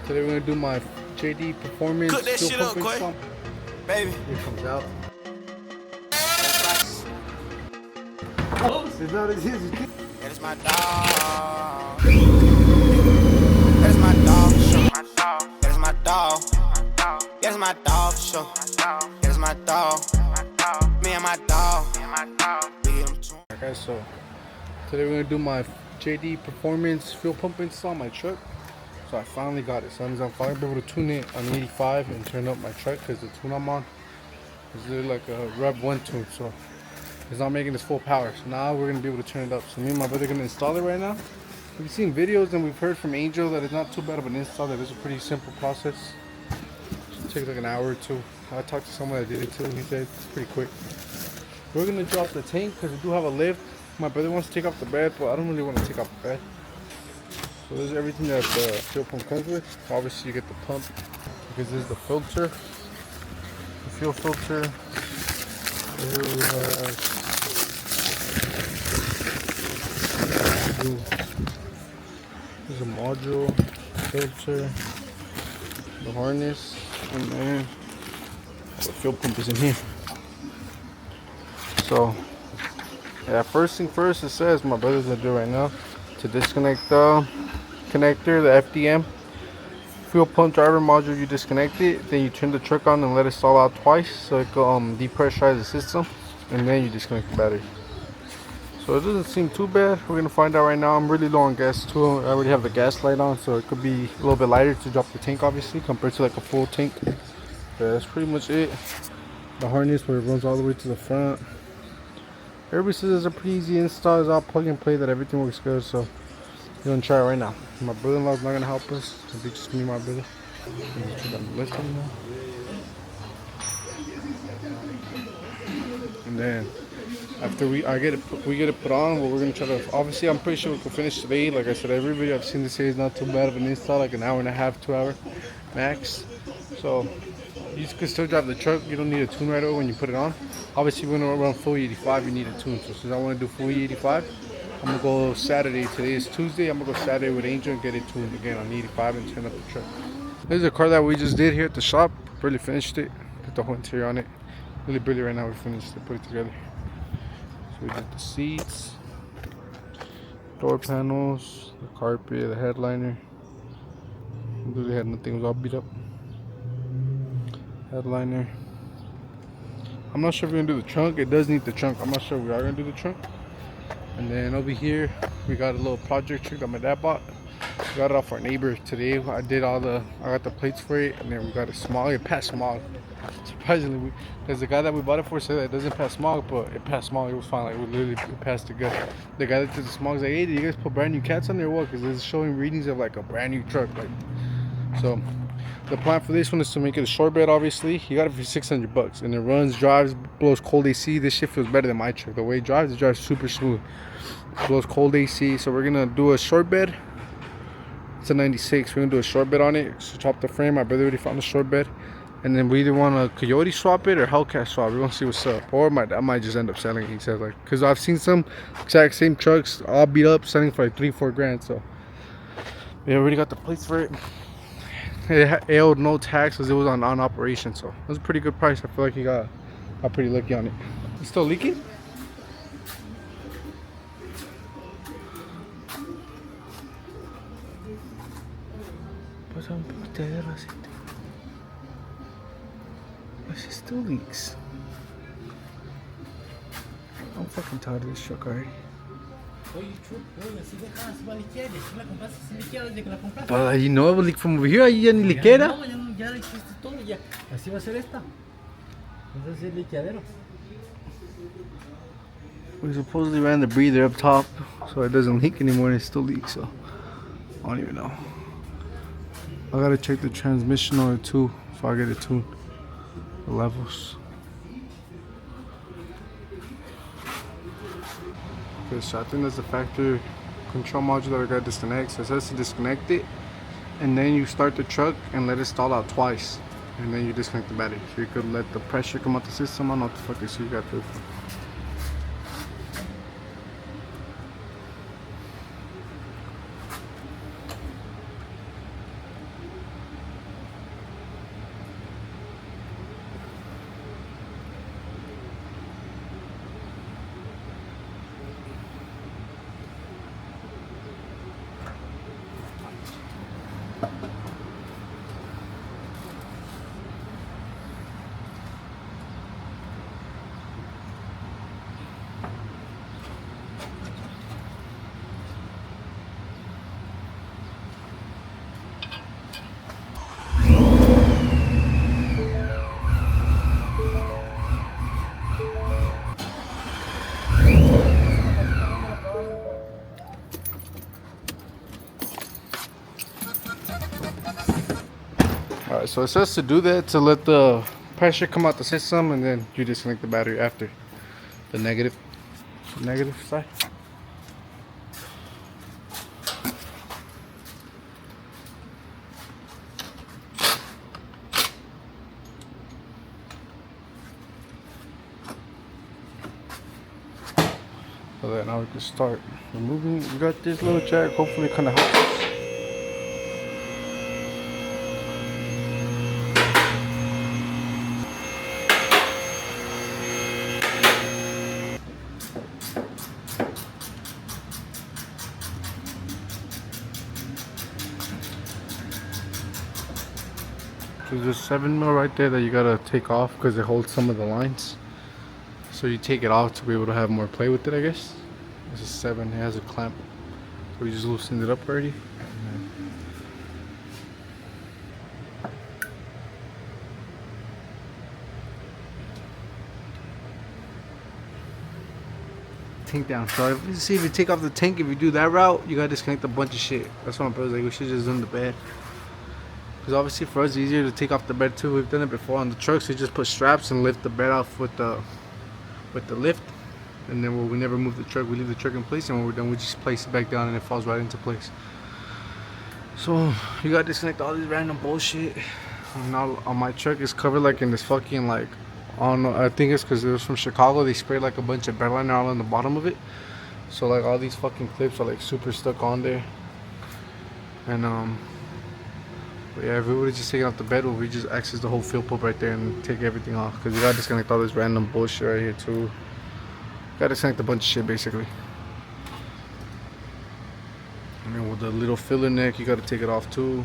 Today we're gonna do my JD performance. Cook that shit up, Quay. Song. Baby. Here it comes out. That is my dog. That is my dog, sure. That is my dog. That is my dog, sure. That is my dog. Me and my dog. Alright guys, so today we're gonna do my JD performance fuel pump install on my truck. So I finally got it. So I'm finally able to tune it on 85 and turn up my truck because the tune I'm on is like a Rev 1 tune, so it's not making this full power. So now we're gonna be able to turn it up. So me and my brother are gonna install it right now. We've seen videos and we've heard from Angel that it's not too bad of an install, that it's a pretty simple process. It takes like an hour or two. I talked to someone that did it too, he said it's pretty quick. We're gonna drop the tank because we do have a lift. My brother wants to take off the bed, but I don't really want to take off the bed. So this is everything that the fuel pump comes with. Obviously you get the pump, because this is the filter, the fuel filter. Here we have there's a module, filter, the harness, and then the fuel pump is in here. So yeah, first thing first, it says my brother's gonna do right now to disconnect the connector, the FDM fuel pump driver module. You disconnect it, then you turn the truck on and let it stall out twice so it will depressurize the system, and then you disconnect the battery. So it doesn't seem too bad. We're gonna find out right now. I'm really low on gas too. I already have the gas light on, so it could be a little bit lighter to drop the tank, obviously, compared to like a full tank. Yeah, that's pretty much it. The harness where it runs all the way to the front. Everybody says it's a pretty easy install. It's all plug and play, that everything works good. So we're gonna try it right now. My brother-in-law's not gonna help us. It'll be just me and my brother. And then after we get it put on, what we're gonna try to, obviously I'm pretty sure we can finish today. Like I said, every video I've seen this say is not too bad of an install, like an hour and a half, 2 hour max. So you can still drive the truck. You don't need a tune right away when you put it on. Obviously when we're on full 85 you need a tune. So since I want to do full 85, I'm gonna go Saturday. Today is Tuesday. I'm gonna go Saturday with Angel and get it tuned again on 85 and turn up the truck. This is a car that we just did here at the shop. Barely finished it. Put the whole interior on it. Really barely right now we finished it, put it together. So we did the seats, door panels, the carpet, the headliner. Literally had nothing, it was all beat up. Headliner. I'm not sure if we're gonna do the trunk. It does need the trunk. I'm not sure we are gonna do the trunk. And then over here we got a little project truck that my dad bought. We got it off our neighbor today. I got the plates for it, and then we got a smog. It passed smog. Surprisingly, there's the guy that we bought it for said that it doesn't pass smog, but it passed smog. It was fine. Like, it passed it good. The guy that did the smog was like, "Hey, did you guys put brand new cats on there or what?" Because it's showing readings of like a brand new truck. Like, so the plan for this one is to make it a short bed. Obviously, you got it for $600, and it runs, drives, blows cold AC. This shit feels better than my truck. The way it drives super smooth. It blows cold AC. So we're gonna do a short bed. It's a 96. We're gonna do a short bed on it. So swap the frame. My brother already found a short bed, and then we either want to Coyote swap it or Hellcat swap. We're gonna see what's up. Or I might just end up selling it. He says, like, because I've seen some exact same trucks all beat up selling for like $3-4 grand. So we already got the plates for it. It owed no tax because it was on operation, so it was a pretty good price. I feel like he got pretty lucky on it. It's still leaking? It still leaks. I'm fucking tired of this truck already. But you know it will leak from over here. Ya ni liquera. Ya hiciste todo, ya. Así va a ser esta. Entonces es liqueadero. We supposedly ran the breather up top so it doesn't leak anymore, and it still leaks, so I don't even know. I gotta check the transmission on it too so I get it tuned. The levels. Okay, so I think that's the factory control module that I gotta disconnect. So it says to disconnect it, and then you start the truck and let it stall out twice, and then you disconnect the battery. So you could let the pressure come out the system. I don't know what the fuck this you got to do. Alright, so it says to do that to let the pressure come out the system, and then you disconnect the battery after the negative side. So that now we can start removing. We got this little jack, hopefully it kind of helps us. So there's 7 mil right there that you gotta take off because it holds some of the lines. So you take it off to be able to have more play with it, I guess. This is 7, it has a clamp. So we just loosened it up already. Tank down. So if you see, if you take off the tank, if you do that route, you gotta disconnect a bunch of shit. That's what my brother's like, we should just done the bed. Because obviously for us it's easier to take off the bed too. We've done it before on the trucks. We just put straps and lift the bed off with the lift, and then when we never move the truck, we leave the truck in place, and when we're done we just place it back down and it falls right into place. So you gotta disconnect all these random bullshit. Now on my truck is covered like in this fucking like, I don't know, I think it's because it was from Chicago. They sprayed like a bunch of bedliner all on the bottom of it, so like all these fucking clips are like super stuck on there. And but yeah, if we would have just taken off the bed, we just access the whole fuel pump right there and take everything off. Because you gotta disconnect all this random bullshit right here too. Gotta disconnect a bunch of shit basically. And then with the little filler neck, you gotta take it off too.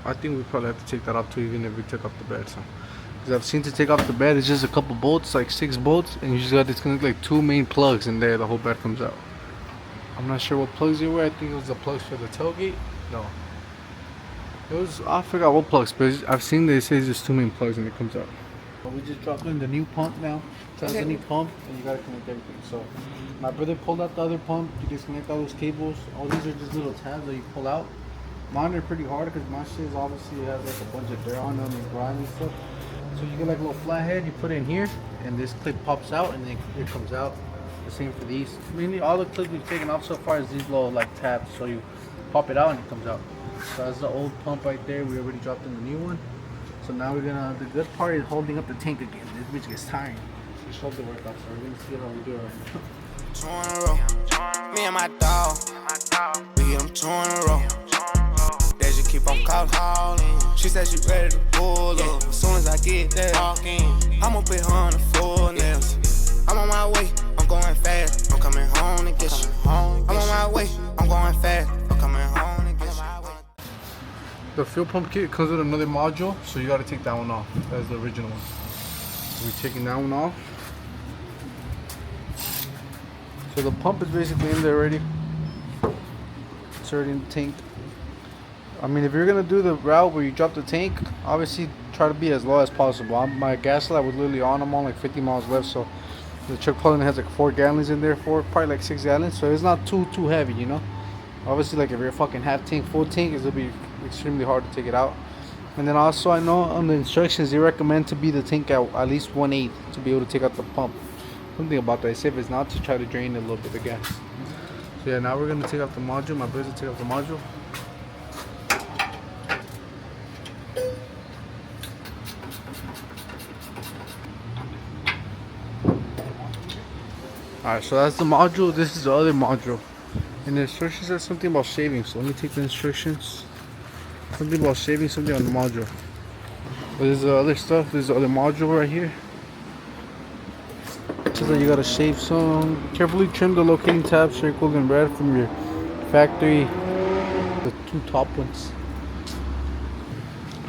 I think we probably have to take that off too, even if we took off the bed. So, because I've seen to take off the bed, it's just a couple bolts, like 6 bolts, and you just gotta disconnect like 2 main plugs, and there the whole bed comes out. I'm not sure what plugs they were. I think it was the plugs for the tailgate. No. It was, I forgot what plugs, but I've seen they say there's 2 main plugs and it comes out. But we just dropped in the new pump now. That's the new pump, and you gotta connect everything. So my brother pulled out the other pump. You disconnect all those cables. All these are just little tabs that you pull out. Mine are pretty hard because my shit is obviously has like a bunch of dirt on them and grime and stuff. So you get like a little flathead, you put it in here, and this clip pops out, and then it comes out. The same for these. Mainly all the clips we've taken off so far is these little like tabs. So you pop it out and it comes out. So that's the old pump right there. We already dropped in the new one. So now we're gonna, the good part is holding up the tank again. This bitch gets tiring. It's shoulder workout, so we're gonna see how we do it right now. 2 in a row. Me and my dog. We get them 2 in a row. They just keep on calling. She said she ready to pull up. As soon as I get there, I'ma put her on the full nails. I'm on my way. I'm going fast. I'm coming home to get you. I'm on my way. I'm going fast. I'm coming home to get you. The fuel pump kit comes with another module, so you gotta take that one off. That's the original one. We're taking that one off. So the pump is basically in there already. It's already in the tank. I mean, if you're gonna do the route where you drop the tank, obviously try to be as low as possible. My gas light was literally on. I'm on like 50 miles left, so the truck probably has like 4 gallons in there, probably like 6 gallons. So it's not too heavy, you know. Obviously, like if you're a fucking half tank, full tank, it'll be extremely hard to take it out. And then also, I know on the instructions they recommend to be the tank at least 1/8 to be able to take out the pump. Something about that. They say if it's not, to try to drain a little bit of gas. So yeah, now we're gonna take off the module. My brother take off the module. Alright, so that's the module. This is the other module. And the instructions says something about shaving. So let me take the instructions. Something about shaving something on the module. But there's the other stuff. There's the other module right here. It says that you gotta shave some. Carefully trim the locating tabs circled in red from your factory. The 2 top ones.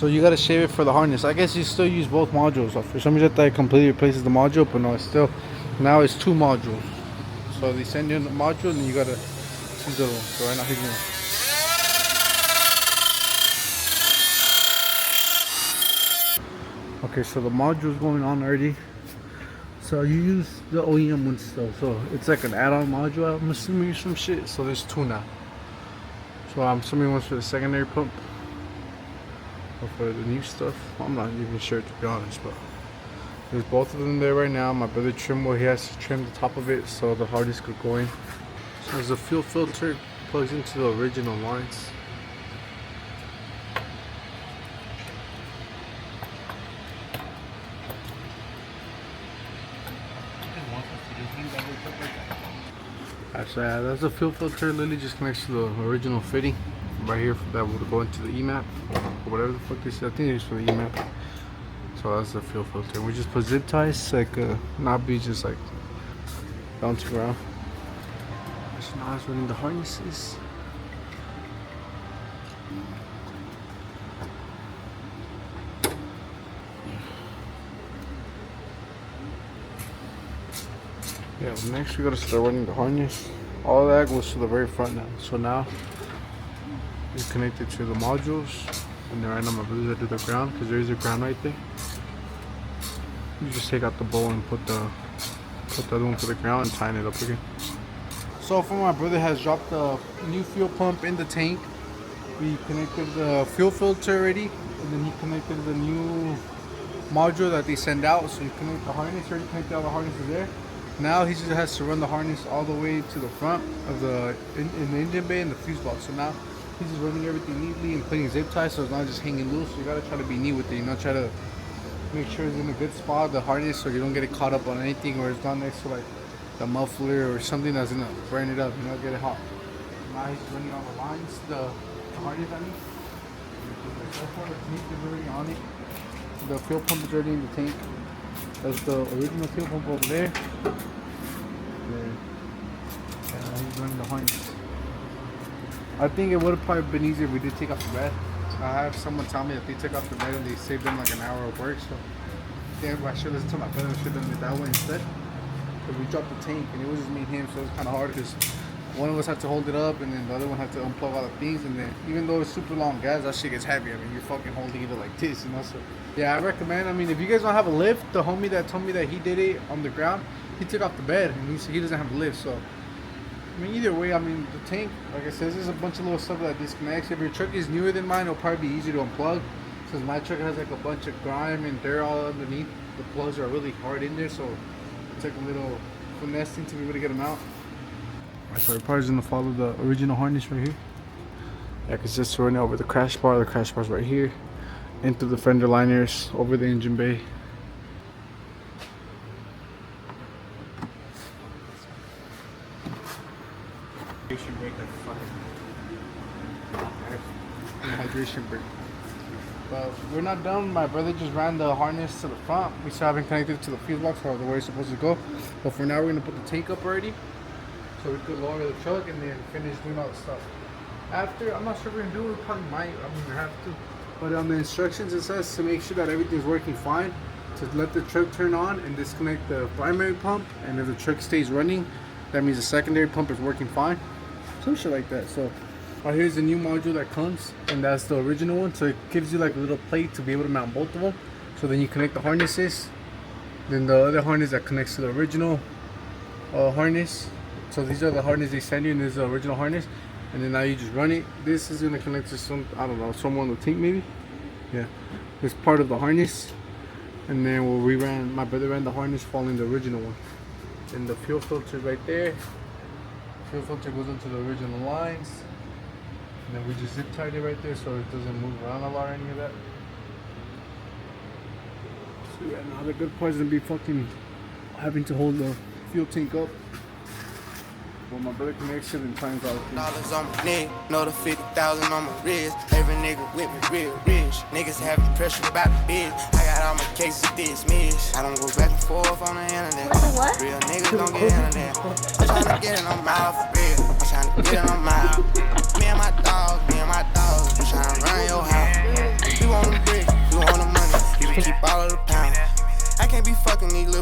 So you gotta shave it for the harness. I guess you still use both modules. For some reason, I thought it completely replaces the module, but no, it's still, now it's 2 modules. So they send you in the module, and you gotta choose the other one. So right now he's gonna. Okay, so the module's going on already. So you use the OEM one still. So it's like an add-on module, I'm assuming, or some shit. So there's 2 now. So I'm assuming one's for the secondary pump or for the new stuff. I'm not even sure, to be honest, but there's both of them there right now. My brother trimmed where he has to trim the top of it so the harness could go in. So there's a fuel filter, plugs into the original lines. Actually, that's a fuel filter. Literally just connects to the original fitting right here that would go into the EMAP or whatever the fuck this is. I think it's for the EMAP. So that's the fuel filter. We just put zip ties, like not be just like bouncing around. So now it's running the harnesses. Yeah, next we gotta start running the harness. All that goes to the very front now. So now it's connected to the modules, and then right now my brother's gonna do the ground because there is a ground right there. You just take out the bowl and put the other one for the ground and tighten it up again. So far my brother has dropped the new fuel pump in the tank. We connected the fuel filter already, and then he connected the new module that they send out. So you connect the harness, already connected all the harnesses there. Now he just has to run the harness all the way to the front of the in the engine bay and the fuse box. So now he's just running everything neatly and putting zip ties so it's not just hanging loose. So you gotta try to be neat with it, you know, try to make sure it's in a good spot, the harness, so you don't get it caught up on anything or it's not next to like the muffler or something that's gonna burn it up, you know, get it hot. Now he's running all the lines, the harness I mean. So far the tank is already on it. The fuel pump is already in the tank. That's the original fuel pump over there. And he's running the harness. I think it would have probably been easier if we did take off the bed. I have someone tell me that they took off the bed and they saved them like an hour of work. So yeah, I should listen to my brother. I should have done it that way instead. But we dropped the tank and it was just me and him, so it was kind of hard because one of us had to hold it up and then the other one had to unplug all the things. And then even though it's super long gas, that shit gets heavy. I mean, you're fucking holding it like this, you know. So yeah, I recommend. I mean, if you guys don't have a lift, the homie that told me that he did it on the ground, he took off the bed and he doesn't have a lift. So I mean, either way, I mean, the tank, like I said, there's a bunch of little stuff that disconnects. If your truck is newer than mine, it'll probably be easy to unplug. Since my truck has like a bunch of grime and dirt all underneath, the plugs are really hard in there, so it's like a little finessing to be able to get them out. Alright, so we're probably just gonna follow the original harness right here. Yeah, cause just running over the crash bar's right here, into the fender liners, over the engine bay. Hydration brake. But we're not done. My brother just ran the harness to the front. We still haven't connected to the fuse box or the way it's supposed to go. But for now, we're gonna put the tank up already, so we could lower the truck and then finish doing all the stuff. After, I'm not sure we're gonna do it. We probably might. I mean, we have to. But on the instructions, it says to make sure that everything's working fine, to let the truck turn on and disconnect the primary pump. And if the truck stays running, that means the secondary pump is working fine. Some shit like that. So here's the new module that comes, and that's the original one. So it gives you like a little plate to be able to mount both of them. So then you connect the harnesses, then the other harness that connects to the original harness. So these are the harnesses they send you, and this is the original harness. And then now you just run it. This is gonna connect to some, I don't know, somewhere on the tank maybe. Yeah, it's part of the harness. And then my brother ran the harness following the original one. And the fuel filter right there. Fuel filter goes into the original lines. And then we just zip tied it right there so it doesn't move around a lot or any of that. So yeah, now the good part is gonna be fucking having to hold the fuel tank up. Well, my brother connects it and times all the things. Dollars on my neck, know the 50,000 on my wrist. Every nigga with me real rich. Niggas having pressure about the bitch. I got all my cases dismissed. I don't go back and forth on the internet. What? Real niggas don't get internet. I'm tryna get it on mile for real. I'm tryna get it on mile. Me and my dogs, we tryna run your house. We want them bread.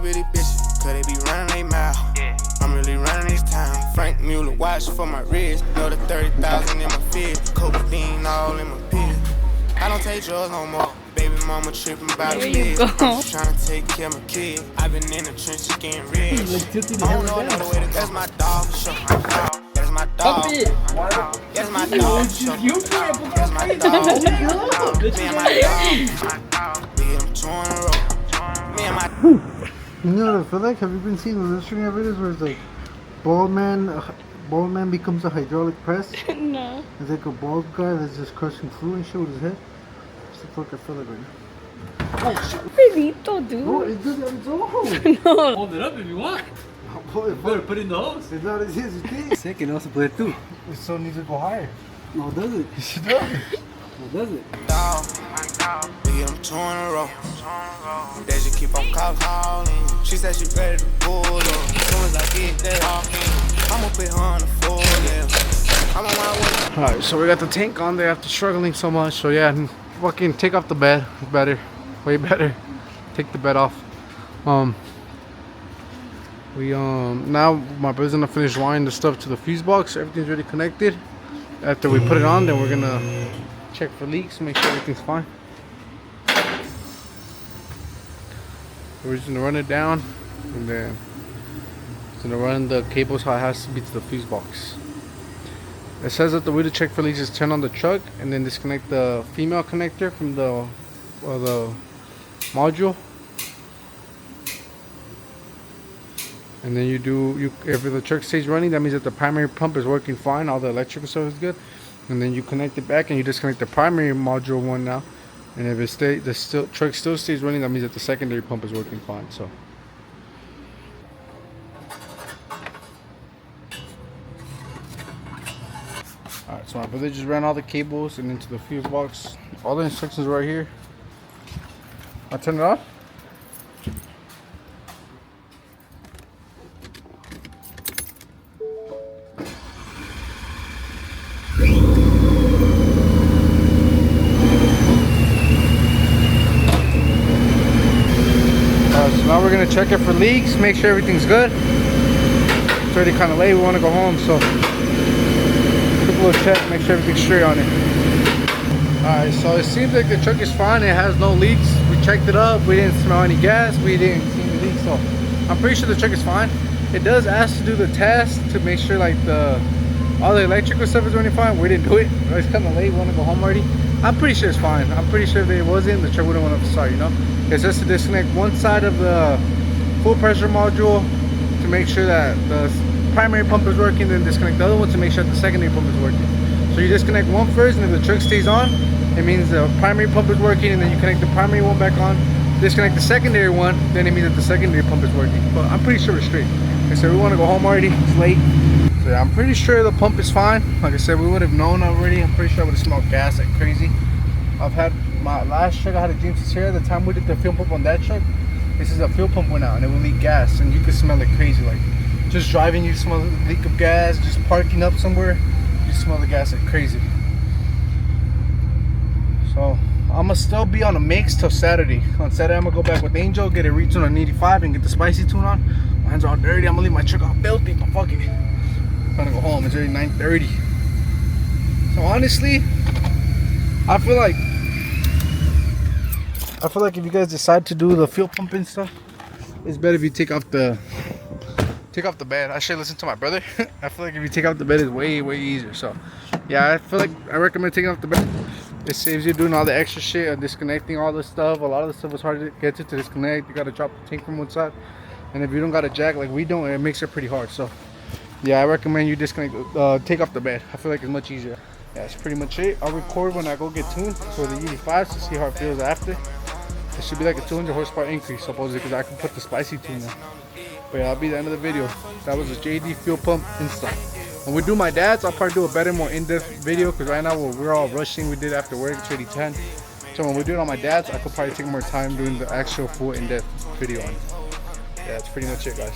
really bitches, cause they be running they mouth. I'm really running this town. Frank Mueller watch for my wrist. Know the 30,000 in my fist. Cocaine all in my pills. I don't take drugs no more. Baby mama tripping about a bit. I'm just trying to take care of my kid. I've been in the trenches getting rich. I don't know another way to go. That's my dog for sure. That's my dog. That's my dog for sure. That's my dog. Me and my dog. We them two in a row. Me and my. You know what I feel like? Have you been seeing those Instagram videos where it's like bald man becomes a hydraulic press? No. It's like a bald guy that's just crushing fruit and shit with his head. That's the fuck I feel like right now. Oh shit. Pedito, dude. Bro, it does its own. No. Hold it up if you want. You Better put it in the hose. It's not as easy as you think. Second, also put it too. It still needs to go higher. No, does it? Yes, it does. No, does it? Dog. We get them two in a row. They just keep on calling. She said she ready to pull up. As soon as I get there, I'ma put her on the floor, yeah. I'm on my way. Alright, so we got the tank on there after struggling so much. So yeah, fucking take off the bed. Better. Way better. Take the bed off. Now my brother's gonna finish wiring the stuff to the fuse box. Everything's already connected. After we put it on, then we're gonna check for leaks, make sure everything's fine. We're just gonna run it down and then it's gonna run the cables how it has to be to the fuse box. It says that the way to check for leaks is turn on the truck and then disconnect the female connector from the module. And then if the truck stays running, that means that the primary pump is working fine, all the electrical stuff is good. And then you connect it back and you disconnect the primary module one now. And if the truck still stays running, that means that the secondary pump is working fine. So alright, so my brother just ran all the cables and into the fuse box. All the instructions right here. I'll turn it off. So now we're gonna check it for leaks, make sure everything's good. It's already kind of late, we want to go home, so quick little check, make sure everything's straight on it. Alright, so it seems like the truck is fine, it has no leaks. We checked it up, we didn't smell any gas, we didn't see any leaks, so I'm pretty sure the truck is fine. It does ask to do the test to make sure like all the electrical stuff is running fine. We didn't do it, it's kind of late, we want to go home already. I'm pretty sure it's fine. I'm pretty sure if it wasn't, the truck wouldn't want to start, you know? It's just to disconnect one side of the full pressure module to make sure that the primary pump is working, then disconnect the other one to make sure that the secondary pump is working. So you disconnect one first, and if the truck stays on, it means the primary pump is working, and then you connect the primary one back on, disconnect the secondary one, then it means that the secondary pump is working. But I'm pretty sure we're straight. Like I said, we want to go home already, it's late. So yeah, I'm pretty sure the pump is fine. Like I said, we would have known already. I'm pretty sure I would have smelled gas like crazy. I've had my last truck, I had a James Sierra. The time we did the fuel pump on that truck, this is a fuel pump went out and it would leak gas, and you could smell it crazy. Like just driving, you smell the leak of gas. Just parking up somewhere, you smell the gas like crazy. So I'm gonna still be on a mix till Saturday. On Saturday, I'm gonna go back with Angel, get a retune on 85, and get the spicy tune on. My hands are all dirty. I'm gonna leave my truck all filthy, but fuck it. I'm gonna go home. It's already 9:30. So honestly, I feel like if you guys decide to do the fuel pump and stuff, it's better if you take off the bed. I should listen to my brother. I feel like if you take off the bed, it's way easier. So yeah, I recommend taking off the bed. It saves you doing all the extra shit and disconnecting all this stuff. A lot of the stuff is hard to get to disconnect. You gotta drop the tank from one side, and if you don't got a jack like we don't, it makes it pretty hard. So yeah, I recommend you disconnect, take off the bed. I feel like it's much easier. Yeah, that's pretty much it. I'll record when I go get tuned for the 85 to see how it feels after. It should be like a 200 horsepower increase supposedly, because I can put the spicy tune now. But yeah, that'll be the end of the video. That was a JD fuel pump install. When we do my dad's, I'll probably do a better, more in-depth video, because right now we're all rushing. We did after work, it's already 10. So when we do it on my dad's, I could probably take more time doing the actual full in-depth video on it. Yeah, that's pretty much it, guys.